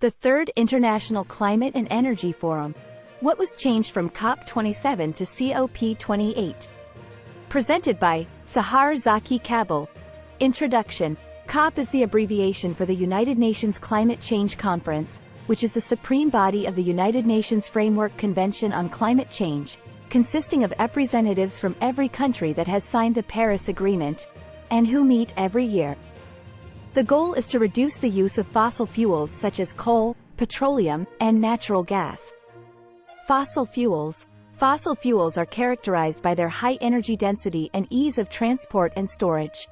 The Third International Climate and Energy Forum. What was changed from COP27 to COP28? Presented by Sahar Zaki Kabul. Introduction. COP is the abbreviation for the United Nations Climate Change Conference, which is the supreme body of the United Nations Framework Convention on Climate Change, consisting of representatives from every country that has signed the Paris Agreement, and who meet every year. The goal is to reduce the use of fossil fuels such as coal, petroleum, and natural gas. Fossil fuels. Fossil fuels are characterized by their high energy density and ease of transport and storage.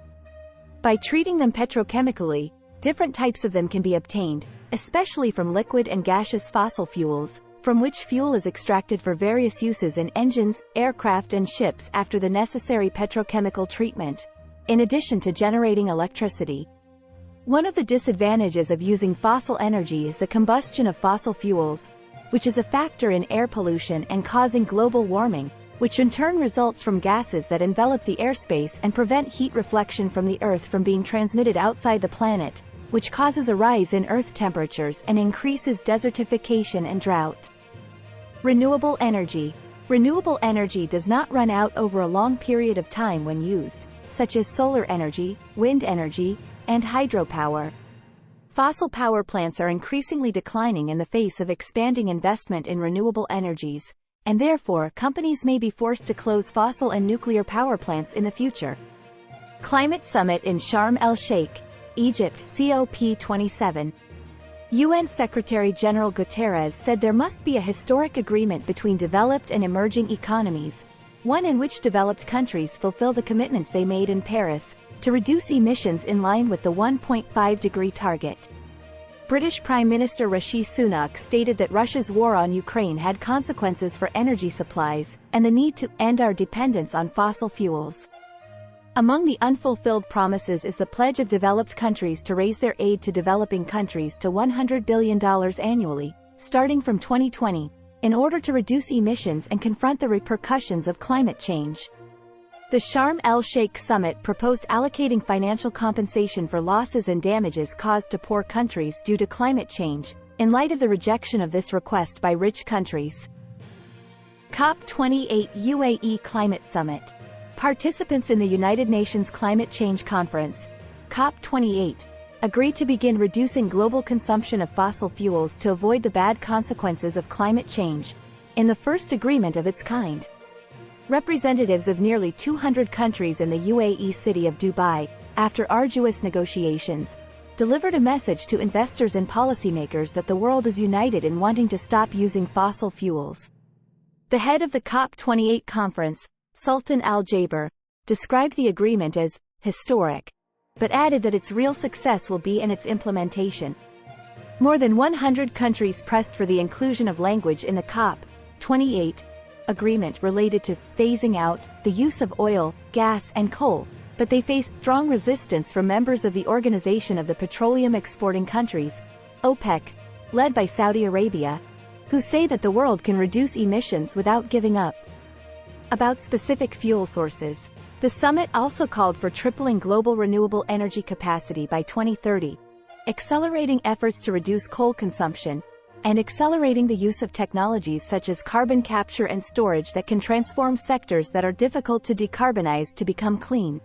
By treating them petrochemically, different types of them can be obtained, especially from liquid and gaseous fossil fuels, from which fuel is extracted for various uses in engines, aircraft and ships after the necessary petrochemical treatment, in addition to generating electricity. One of the disadvantages of using fossil energy is the combustion of fossil fuels, which is a factor in air pollution and causing global warming, which in turn results from gases that envelop the airspace and prevent heat reflection from the Earth from being transmitted outside the planet, which causes a rise in Earth temperatures and increases desertification and drought. Renewable energy. Renewable energy does not run out over a long period of time when used, such as solar energy, wind energy, and hydropower. Fossil power plants are increasingly declining in the face of expanding investment in renewable energies, and therefore companies may be forced to close fossil and nuclear power plants in the future. Climate Summit in Sharm el-Sheikh, Egypt. COP27. UN Secretary-General Guterres said there must be a historic agreement between developed and emerging economies, one in which developed countries fulfill the commitments they made in Paris, to reduce emissions in line with the 1.5-degree target. British Prime Minister Rishi Sunak stated that Russia's war on Ukraine had consequences for energy supplies, and the need to end our dependence on fossil fuels. Among the unfulfilled promises is the pledge of developed countries to raise their aid to developing countries to $100 billion annually, starting from 2020, in order to reduce emissions and confront the repercussions of climate change. The Sharm el-Sheikh summit proposed allocating financial compensation for losses and damages caused to poor countries due to climate change, in light of the rejection of this request by rich countries. COP28 UAE Climate Summit. Participants in the United Nations Climate Change Conference, COP28, agreed to begin reducing global consumption of fossil fuels to avoid the bad consequences of climate change, in the first agreement of its kind. Representatives of nearly 200 countries in the UAE city of Dubai, after arduous negotiations, delivered a message to investors and policymakers that the world is united in wanting to stop using fossil fuels. The head of the COP28 conference, Sultan Al-Jaber, described the agreement as historic, but added that its real success will be in its implementation. More than 100 countries pressed for the inclusion of language in the COP28 agreement related to phasing out the use of oil, gas and coal, but they faced strong resistance from members of the Organization of the Petroleum Exporting Countries, OPEC, led by Saudi Arabia, who say that the world can reduce emissions without giving up. About specific fuel sources. The summit also called for tripling global renewable energy capacity by 2030, accelerating efforts to reduce coal consumption, and accelerating the use of technologies such as carbon capture and storage that can transform sectors that are difficult to decarbonize to become clean.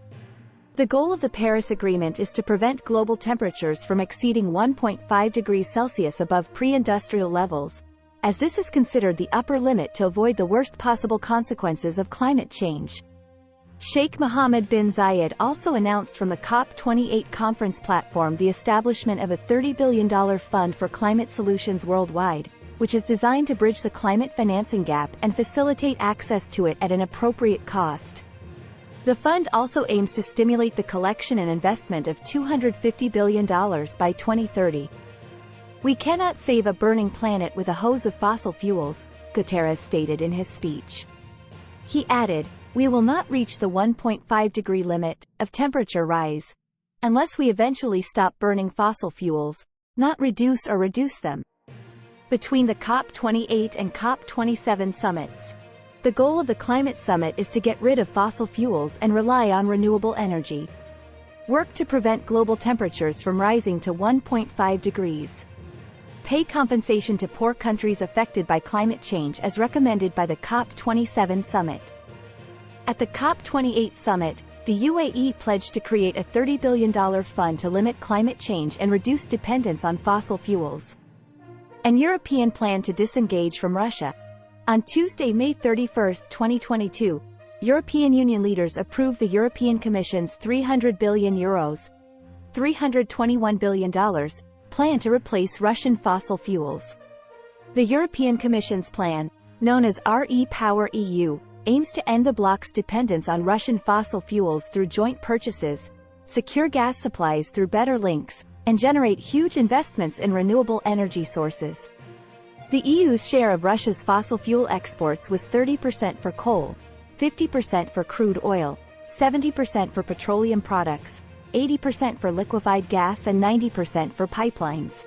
The goal of the Paris Agreement is to prevent global temperatures from exceeding 1.5 degrees Celsius above pre-industrial levels, as this is considered the upper limit to avoid the worst possible consequences of climate change. Sheikh Mohammed bin Zayed also announced from the COP28 conference platform the establishment of a $30 billion fund for climate solutions worldwide, which is designed to bridge the climate financing gap and facilitate access to it at an appropriate cost. The fund also aims to stimulate the collection and investment of $250 billion by 2030. We cannot save a burning planet with a hose of fossil fuels, Guterres stated in his speech. He added, "We will not reach the 1.5-degree limit of temperature rise unless we eventually stop burning fossil fuels, not reduce them." Between the COP28 and COP27 summits, the goal of the climate summit is to get rid of fossil fuels and rely on renewable energy. Work to prevent global temperatures from rising to 1.5 degrees. Pay compensation to poor countries affected by climate change as recommended by the COP27 summit. At the COP28 summit, the UAE pledged to create a $30 billion fund to limit climate change and reduce dependence on fossil fuels. An European plan to disengage from Russia. On Tuesday, May 31, 2022, European Union leaders approved the European Commission's €300 billion $321 billion plan to replace Russian fossil fuels. The European Commission's plan, known as REPowerEU, aims to end the bloc's dependence on Russian fossil fuels through joint purchases, secure gas supplies through better links, and generate huge investments in renewable energy sources. The EU's share of Russia's fossil fuel exports was 30% for coal, 50% for crude oil, 70% for petroleum products, 80% for liquefied gas and 90% for pipelines.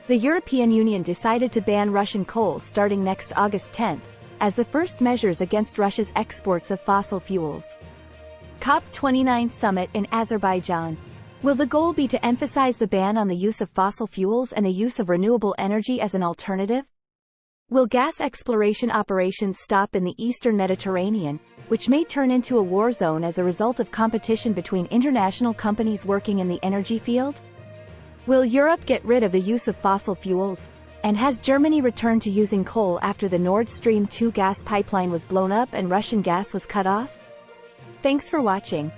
The European Union decided to ban Russian coal starting next August 10, as the first measures against Russia's exports of fossil fuels. COP29 summit in Azerbaijan. Will the goal be to emphasize the ban on the use of fossil fuels and the use of renewable energy as an alternative? Will gas exploration operations stop in the eastern Mediterranean, which may turn into a war zone as a result of competition between international companies working in the energy field? Will Europe get rid of the use of fossil fuels? And has Germany returned to using coal after the Nord Stream 2 gas pipeline was blown up and Russian gas was cut off? Thanks for watching.